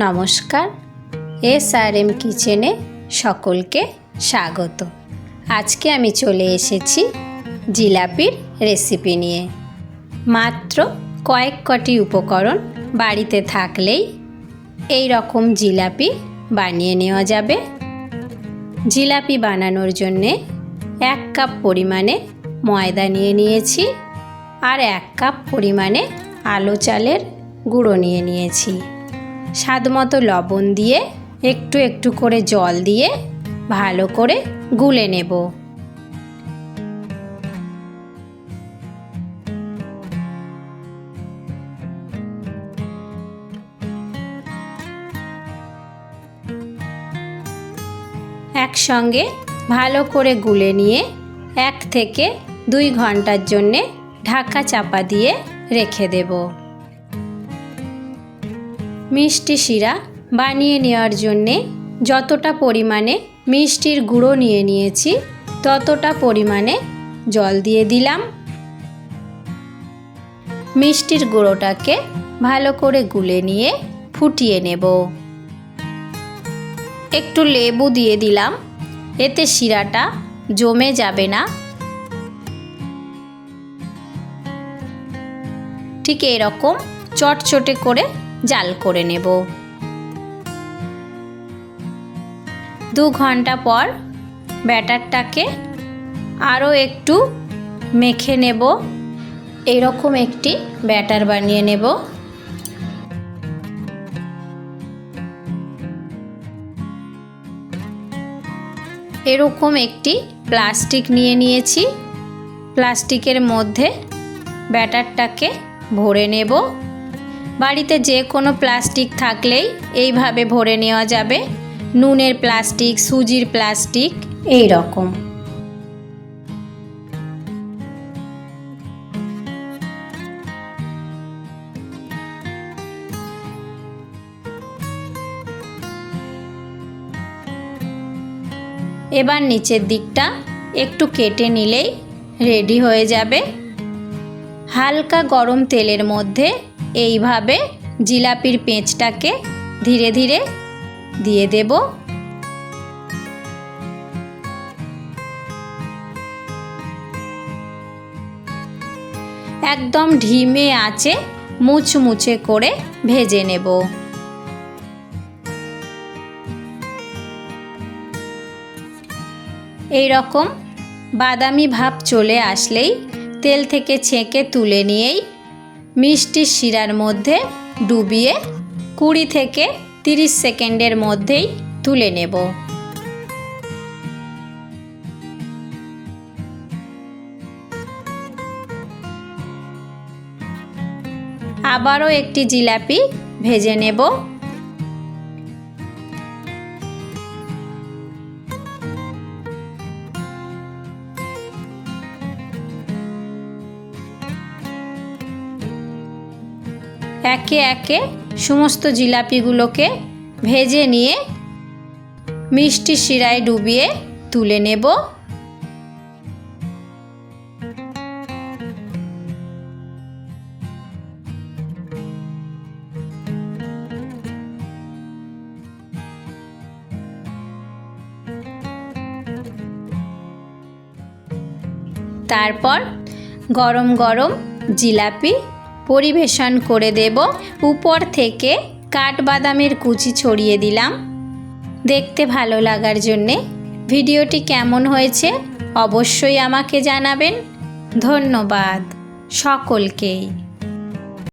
নমস্কার, SRM কিচেনে সকলকে স্বাগত। আজকে আমি চলে এসেছি জিলাপির রেসিপি নিয়ে। মাত্র কয়েক কটি উপকরণ বাড়িতে থাকলেই এই রকম জিলাপি বানিয়ে নেওয়া যাবে। জিলাপি বানানোর জন্যে 1 কাপ পরিমাণে ময়দা নিয়ে নিয়েছি আর 1 কাপ পরিমাণে আলো চালের গুঁড়ো নিয়ে নিয়েছি। স্বাদমতো লবণ দিয়ে একটু একটু করে জল দিয়ে ভালো করে গুলে নেব। একসঙ্গে ভালো করে গুলে নিয়ে 1 থেকে 2 ঘন্টার জন্যে ঢাকা চাপা দিয়ে রেখে দেব। মিষ্টি শিরা বানিয়ে নেওয়ার জন্যে যতটা পরিমাণে মিষ্টির গুঁড়ো নিয়ে নিয়েছি ততটা পরিমাণে জল দিয়ে দিলাম। মিষ্টির গুঁড়োটাকে ভালো করে গুলে নিয়ে ফুটিয়ে নেব। একটু লেবু দিয়ে দিলাম, এতে শিরাটা জমে যাবে না। ঠিক এরকম চটচটে করে জাল করে নেব। 2 ঘন্টা পর ব্যাটারটাকে আরও একটু মেখে নেব। এরকম একটি ব্যাটার বানিয়ে নেব। এরকম একটি প্লাস্টিক নিয়ে নিয়েছি। প্লাস্টিকের মধ্যে ব্যাটারটাকে ভরে নেব। বাড়িতে যে কোনো প্লাস্টিক থাকলেই এইভাবে ভরে নেওয়া যাবে। নুনের প্লাস্টিক, সুজির প্লাস্টিক, এই রকম। এবার নিচের দিকটা একটু কেটে নিলেই রেডি হয়ে যাবে। হালকা গরম তেলের মধ্যে এইভাবে জিলাপির পেঁচটাকে ধীরে ধীরে দিয়ে দেব। একদম ধিমে আঁচে মুচমুচে করে ভেজে নেব। এই রকম বাদামি ভাব চলে আসলেই তেল থেকে ছেঁকে তুলে নিয়েই মিষ্টির শিরার মধ্যে ডুবিয়ে 20 থেকে 30 সেকেন্ডের মধ্যেই তুলে নেব। আবারও একটি জিলাপি ভেজে নেব। একে একে সমস্ত জিলাপিগুলোকে ভেজে নিয়ে মিষ্টি শিরায় ডুবিয়ে তুলে নেব। তারপর গরম গরম জিলাপি পরিবেশন করে দেব। উপর থেকে কাঠবাদামের কুচি ছড়িয়ে দিলাম। দেখতে ভালো লাগার জন্যে ভিডিওটি কেমন হয়েছে অবশ্যই আমাকে জানাবেন। ধন্যবাদ সকলকেই।